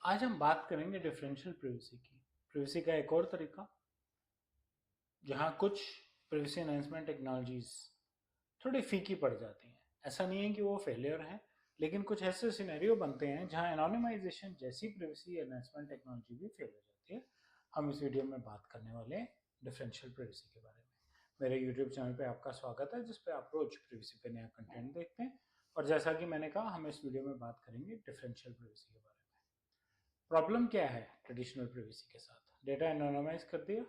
आज हम बात करेंगे डिफरेंशियल प्रिवेसी की। प्रिवेसी का एक और तरीका जहां कुछ प्रिवेसी एनहांसमेंट टेक्नोलॉजीज थोड़ी फीकी पड़ जाती हैं। ऐसा नहीं है कि वो फेलियर है, लेकिन कुछ ऐसे सिनेरियो बनते हैं जहां एनोनिमाइजेशन जैसी प्रिवेसी एनहांसमेंट टेक्नोलॉजी भी फेल हो जाती है। हम इस वीडियो में बात करने वाले हैं डिफरेंशियल प्रिवेसी के बारे में। मेरे यूट्यूब चैनल पे आपका स्वागत है, जिसपे आप रोज प्रिवेसी पे नया कंटेंट देखते हैं। और जैसा कि मैंने कहा, हम इस वीडियो में बात करेंगे डिफरेंशियल प्रिवेसी के बारे में। प्रॉब्लम क्या है ट्रेडिशनल प्रिवेसी के साथ? डेटा एनोनिमाइज कर दिया,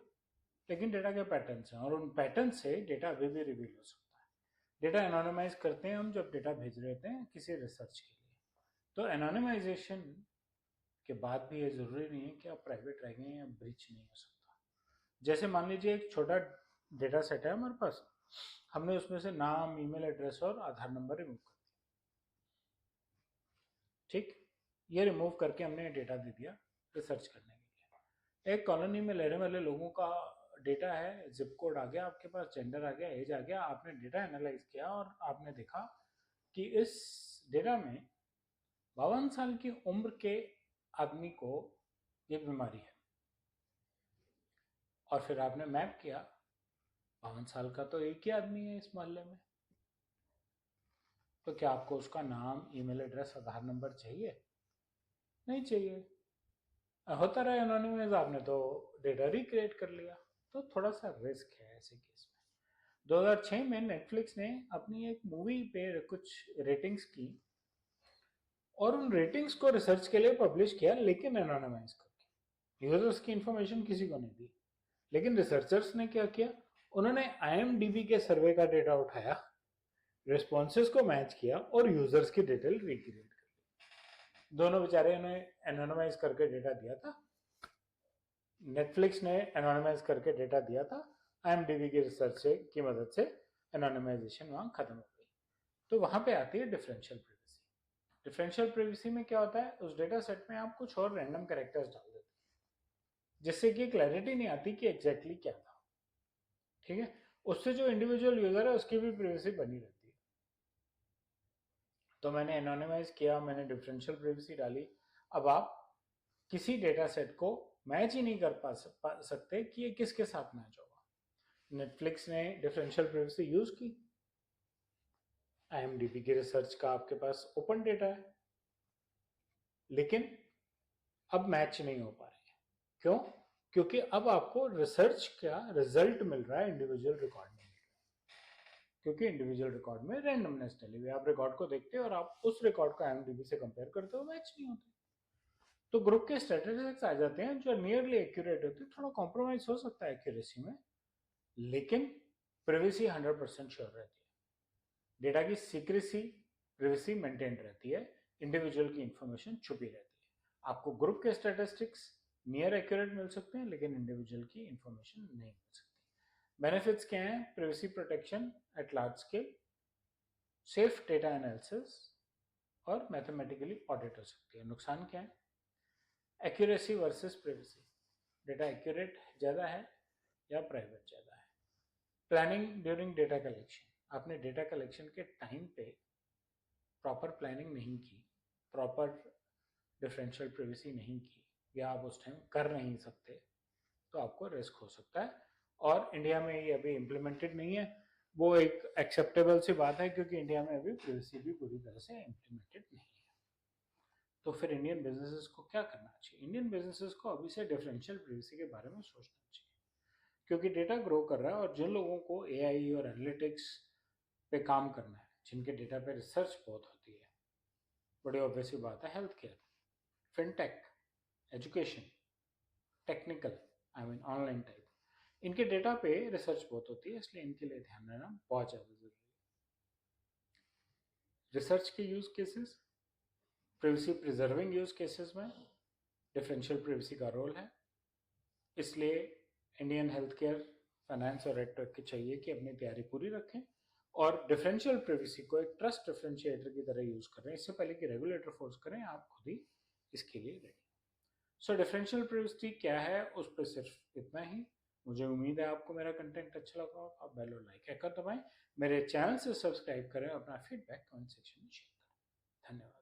लेकिन डेटा के पैटर्न्स हैं और उन पैटर्न से डेटा अभी भी रिवील हो सकता है। डेटा एनोनिमाइज करते हैं हम जब डेटा भेज रहे होते हैं किसी रिसर्च के लिए। तो एनोनिमाइजेशन के बाद भी ये जरूरी नहीं है कि आप प्राइवेट रह गए या ब्रीच नहीं हो सकता। जैसे मान लीजिए एक छोटा डेटा सेट है हमारे पास, हमने उसमें से नाम, ईमेल एड्रेस और आधार नंबर रिमूव कर दिया। ठीक, ये रिमूव करके हमने डेटा दे दिया रिसर्च करने के लिए। एक कॉलोनी में रहने वाले लोगों का डेटा है, जिप कोड आ गया आपके पास, जेंडर आ गया, एज आ गया। आपने डेटा एनालाइज किया और आपने देखा कि इस डेटा में 52 साल की उम्र के आदमी को ये बीमारी है। और फिर आपने मैप किया, 52 साल का तो एक ही आदमी है इस मोहल्ले में। तो क्या आपको उसका नाम, ईमेल एड्रेस, आधार नंबर चाहिए? नहीं चाहिए। होता रहा एनोनिमाइज, आपने तो डेटा रिक्रिएट कर लिया। तो थोड़ा सा रिस्क है ऐसे केस में। 2006 में नेटफ्लिक्स ने अपनी एक मूवी पे कुछ रेटिंग्स की और उन रेटिंग्स को रिसर्च के लिए पब्लिश किया, लेकिन एनोनिमाइज करके। यूजर्स की इंफॉर्मेशन किसी को नहीं दी। लेकिन रिसर्चर्स ने क्या किया, उन्होंने IMDb के सर्वे का डेटा उठाया, रिस्पॉन्सेज को मैच किया और यूजर्स की डिटेल रिक्रिएट कर ली। दोनों बेचारे ने एनोनिमाइज करके डेटा दिया था, नेटफ्लिक्स ने एनोनिमाइज करके डेटा दिया था, IMDb की रिसर्च की मदद से एनोनिमाइजेशन वहां खत्म हो गई। तो वहां पे आती है डिफरेंशियल प्रिवेसी। डिफरेंशियल प्रिवेसी में क्या होता है, उस डेटा सेट में आप कुछ और रैंडम कैरेक्टर्स डाल देते हैं, जिससे कि क्लैरिटी नहीं आती कि एग्जैक्टली क्या था। ठीक है, उससे जो इंडिविजुअल यूजर है उसकी भी प्रिवेसी बनी रहती है। तो मैंने एनोनिमाइज किया, मैंने डिफरेंशियल प्रिवेसी डाली। अब आप किसी डेटा सेट को मैच ही नहीं कर पा सकते कि ये किसके साथ मैच होगा। नेटफ्लिक्स ने डिफरेंशियल प्रिवेसी यूज की, IMDb की रिसर्च का आपके पास ओपन डेटा है, लेकिन अब मैच नहीं हो पा रहे हैं। क्यों? क्योंकि अब आपको रिसर्च का रिजल्ट मिल रहा है इंडिविजुअल रिकॉर्ड में, क्योंकि इंडिविजुअल रिकॉर्ड में रैंडमनेस डली हुई है। आप रिकॉर्ड को देखते हो और आप उस रिकॉर्ड को IMDb से कंपेयर करते हो, मैच नहीं होते। तो ग्रुप के स्टैटिस्टिक्स आ जाते हैं जो नियरली एक्यूरेट होते हैं। थोड़ा कॉम्प्रोमाइज हो सकता है एक्यूरेसी में, लेकिन प्रिवेसी 100% श्योर रहती है। डेटा की सीक्रेसी, प्रिवेसी मेंटेन रहती है, इंडिविजुअल की इंफॉर्मेशन छुपी रहती है। आपको ग्रुप के स्टैटिस्टिक्स नियर एक्यूरेट मिल सकते हैं, लेकिन इंडिविजुअल की इंफॉर्मेशन नहीं मिल सकती। बेनिफिट्स क्या हैं? Privacy protection at large scale, safe data analysis और मैथमेटिकली ऑडिट हो सकती है। नुकसान क्या है? Accuracy versus privacy, data accurate ज़्यादा है या प्राइवेट ज़्यादा है। प्लानिंग ड्यूरिंग डेटा कलेक्शन, आपने डेटा कलेक्शन के टाइम पे प्रॉपर प्लानिंग नहीं की, प्रॉपर डिफरेंशियल प्रिवेसी नहीं की, या आप उस टाइम कर नहीं सकते, तो आपको रिस्क हो सकता है। और इंडिया में ये अभी इम्प्लीमेंटेड नहीं है, वो एक एक्सेप्टेबल सी बात है, क्योंकि इंडिया में अभी प्रिवेसी भी पूरी तरह से इम्प्लीमेंटेड नहीं है। तो फिर इंडियन बिजनेसेस को क्या करना चाहिए? इंडियन बिजनेसेस को अभी से डिफरेंशियल प्रिवेसी के बारे में सोचना चाहिए, क्योंकि डेटा ग्रो कर रहा है और जिन लोगों को AI और एनालिटिक्स पे काम करना है, जिनके डेटा पे रिसर्च बहुत होती है, बड़ी ऑब्वियस बात है, health care, fintech, education, technical, online type, इनके डेटा पे रिसर्च बहुत होती है, इसलिए इनके लिए ध्यान देना बहुत ज़्यादा जरूरी है। रिसर्च के use cases, privacy preserving use cases में डिफरेंशियल प्रिवेसी का रोल है। इसलिए इंडियन हेल्थ केयर, फाइनेंस और रेड की चाहिए कि अपनी तैयारी पूरी रखें और डिफरेंशियल प्रिवेसी को एक ट्रस्ट डिफरेंशिएटर की तरह यूज करें। इससे पहले कि रेगुलेटर फोर्स करें, आप खुद ही इसके लिए रेडी। सो डिफरेंशियल प्रिवेसी क्या है, उस पर सिर्फ इतना ही। मुझे उम्मीद है आपको मेरा कंटेंट अच्छा लगा होगा। आप बेल और लाइक हैकर दबाएं, मेरे चैनल से सब्सक्राइब करें, अपना फीडबैक कमेंट सेक्शन में शेयर करें। धन्यवाद।